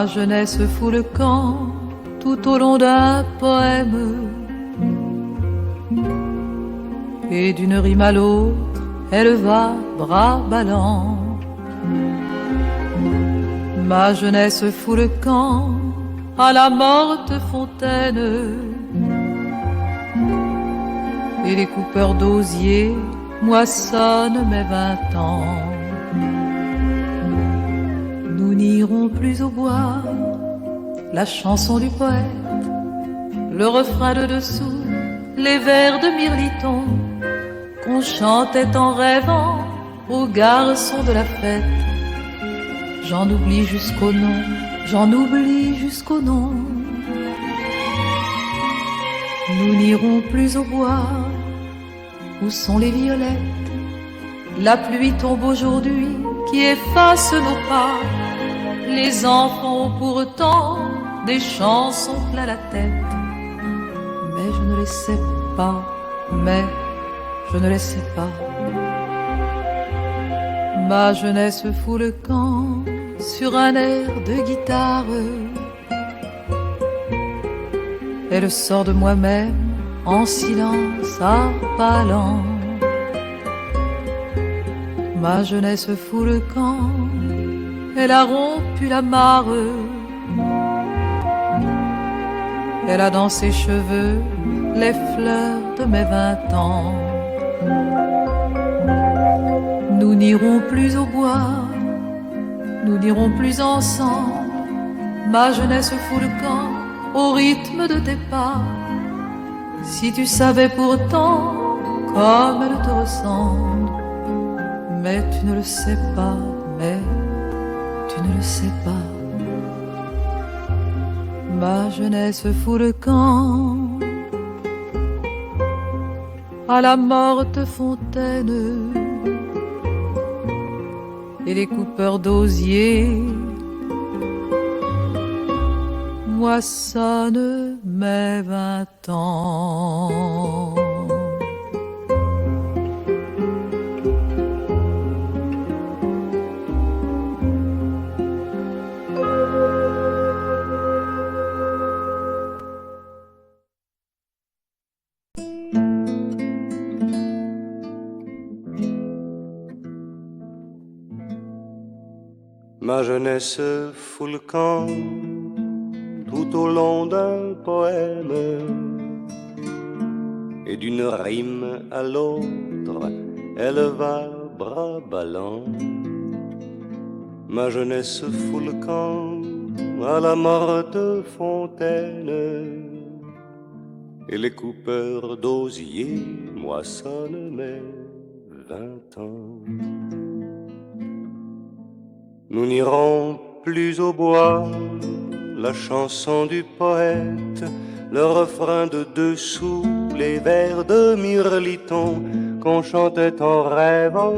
Ma jeunesse fout le camp tout au long d'un poème, et d'une rime à l'autre, elle va bras ballants. Ma jeunesse fout le camp à la morte fontaine, et les coupeurs d'osier moissonnent mes 20 ans. Nous n'irons plus au bois, la chanson du poète, le refrain de dessous, les vers de Mirliton qu'on chantait en rêvant aux garçons de la fête. J'en oublie jusqu'au nom, j'en oublie jusqu'au nom. Nous n'irons plus au bois, où sont les violettes? La pluie tombe aujourd'hui qui efface nos pas. Les enfants ont pourtant des chansons plein la tête. Mais je ne les sais pas, mais je ne les sais pas. Ma jeunesse fout le camp sur un air de guitare. Elle sort de moi-même en silence à pas lents. Ma jeunesse fout le camp, elle a rompu la mare. Elle a dans ses cheveux les fleurs de mes 20 ans. Nous n'irons plus au bois, nous n'irons plus ensemble. Ma jeunesse fout le camp au rythme de tes pas. Si tu savais pourtant comme elle te ressemble. Mais tu ne le sais pas, mais tu ne le sais pas. Ma jeunesse fout le camp à la morte fontaine, et les coupeurs d'osier moissonnent mes 20 ans. Ma jeunesse fout le camp tout au long d'un poème, et d'une rime à l'autre, elle va bras ballants. Ma jeunesse fout le camp à la morte fontaine, et les coupeurs d'osier moissonnent mes 20 ans. Nous n'irons plus au bois, la chanson du poète, le refrain de dessous, les vers de Mirliton qu'on chantait en rêvant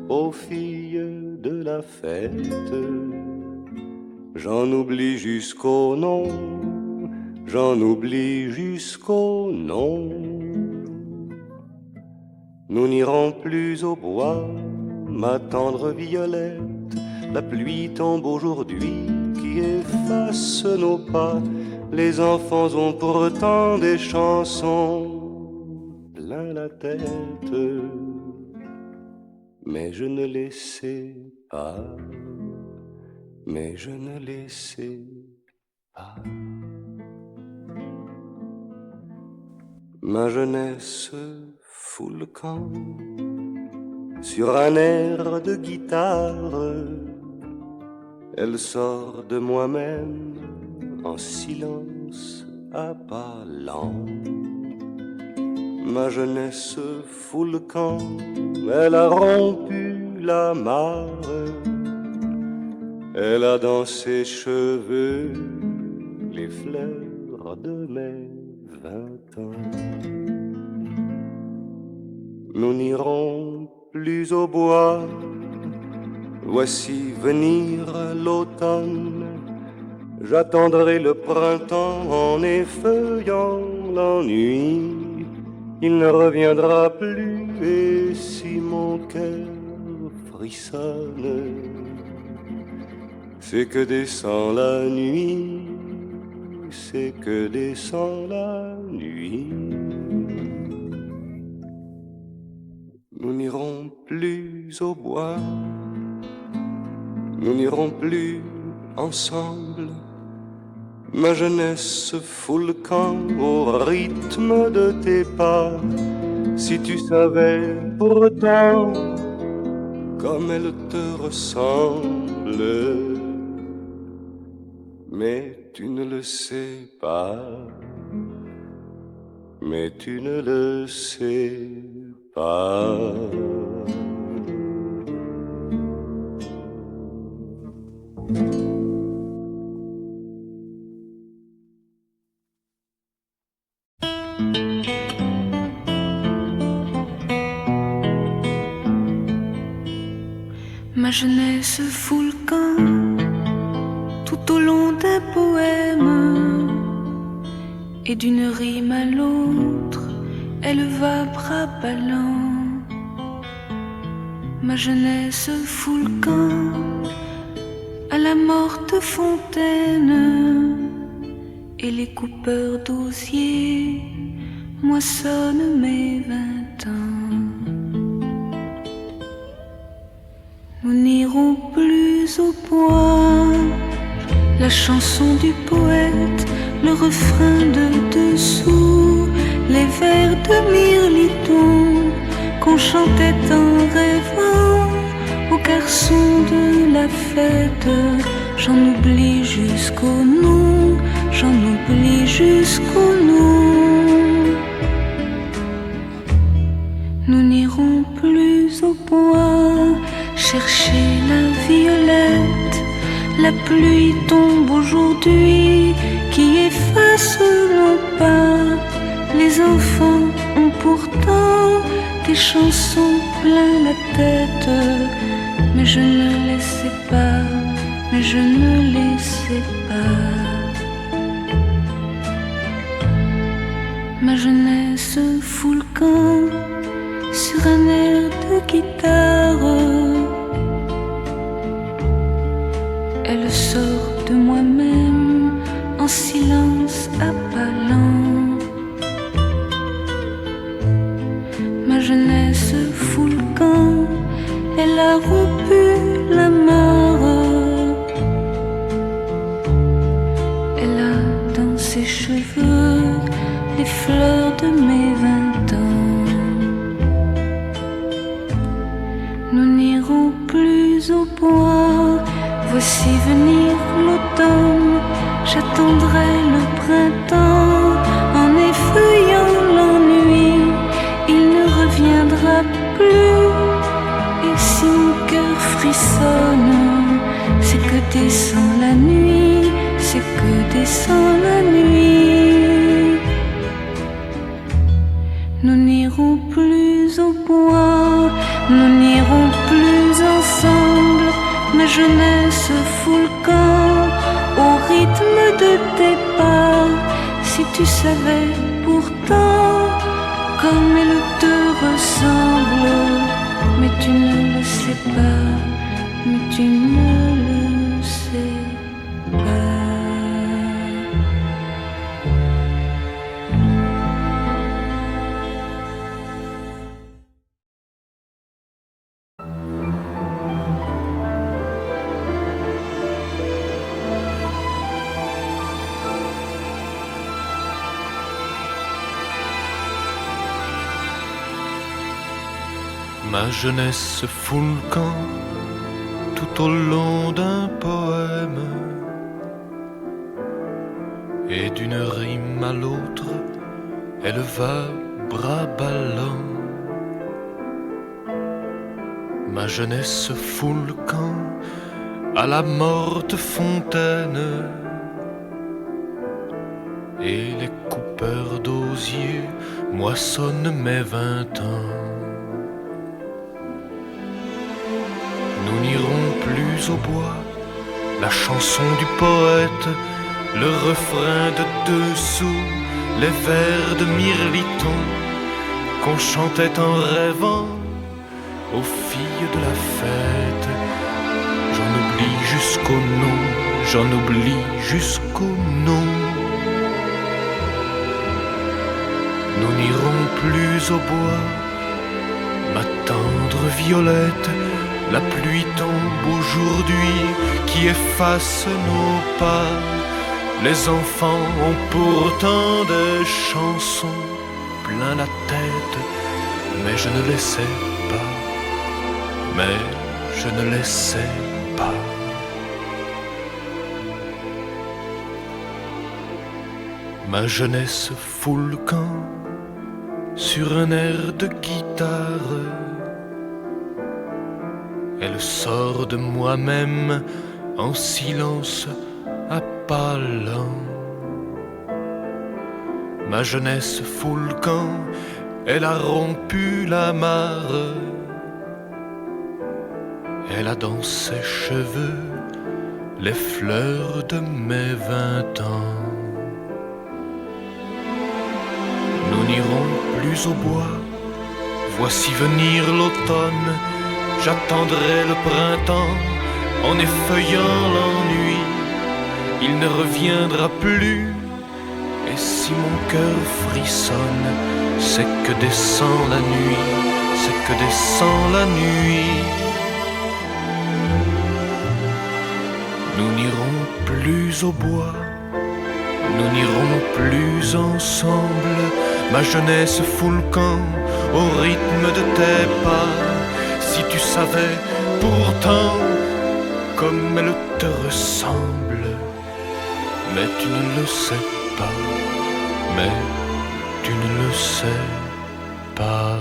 aux filles de la fête. J'en oublie jusqu'au nom, j'en oublie jusqu'au nom. Nous n'irons plus au bois, ma tendre violette. La pluie tombe aujourd'hui qui efface nos pas. Les enfants ont pourtant des chansons plein la tête, mais je ne les sais pas, mais je ne les sais pas. Ma jeunesse fout le camp sur un air de guitare. Elle sort de moi-même en silence à pas lents. Ma jeunesse fout le camp, elle a rompu la mare. Elle a dans ses cheveux les fleurs de mes 20 ans. Nous n'irons plus au bois, voici venir l'automne. J'attendrai le printemps en effeuillant l'ennui. Il ne reviendra plus et si mon cœur frissonne, c'est que descend la nuit, c'est que descend la nuit. Nous n'irons plus au bois, nous n'irons plus ensemble. Ma jeunesse fout le camp au rythme de tes pas. Si tu savais pourtant comme elle te ressemble, mais tu ne le sais pas, mais tu ne le sais pas. Ma jeunesse fout le camp tout au long des poèmes, et d'une rime à l'autre, elle va bras ballants. Ma jeunesse fout le camp à la morte fontaine, et les coupeurs d'osier moissonnent mes 20 ans. Nous n'irons plus au bois, la chanson du poète, le refrain de dessous, les vers de Mirliton qu'on chantait en rêvant aux garçons de la fête. J'en oublie jusqu'au nom, j'en oublie jusqu'au nom. Nous n'irons plus au bois chercher la violette. La pluie tombe aujourd'hui qui efface nos pas. Les enfants ont pourtant des chansons plein la tête, mais je ne les sais pas, mais je ne les sais pas. Ma jeunesse fout le camp sur un air de guitare. Elle sort de moi-même en silence à pas lents. Ma jeunesse fout le camp, elle a rompu la mare. Elle a dans ses cheveux les fleurs de mes 20 ans. Nous n'irons plus au bois. Voici venir l'automne, j'attendrai le printemps en effeuillant l'ennui. Il ne reviendra plus, et si mon cœur frissonne, c'est que descend la nuit, c'est que descend la nuit. Nous n'irons plus au bois, nous n'irons plus ensemble. Ma jeunesse fout le camp au rythme de tes pas. Si tu savais pourtant comme elle te ressemble, mais tu ne le sais pas, mais tu ne le sais pas. Ma jeunesse fout le camp tout au long d'un poème, et d'une rime à l'autre, elle va bras ballants. Ma jeunesse fout le camp à la morte fontaine, et les coupeurs d'osier moissonnent mes 20 ans. Nous n'irons plus au bois, la chanson du poète, le refrain de dessous, les vers de Mirliton qu'on chantait en rêvant aux filles de la fête. J'en oublie oublie jusqu'au nom, j'en oublie jusqu'au nom. Nous n'irons plus au bois, ma tendre Violette. La pluie tombe aujourd'hui qui efface nos pas. Les enfants ont pourtant des chansons plein la tête, mais je ne les sais pas, mais je ne les sais pas. Ma jeunesse fout le camp sur un air de guitare. Elle sort de moi-même en silence à pas lents. Ma jeunesse fout le camp, elle a rompu la mare. Elle a dans ses cheveux les fleurs de mes 20 ans. Nous n'irons plus au bois, voici venir l'automne. J'attendrai le printemps en effeuillant l'ennui. Il ne reviendra plus, et si mon cœur frissonne, c'est que descend la nuit, c'est que descend la nuit. Nous n'irons plus au bois, nous n'irons plus ensemble. Ma jeunesse fout le camp au rythme de tes pas. Si tu savais pourtant comme elle te ressemble, mais tu ne le sais pas, mais tu ne le sais pas.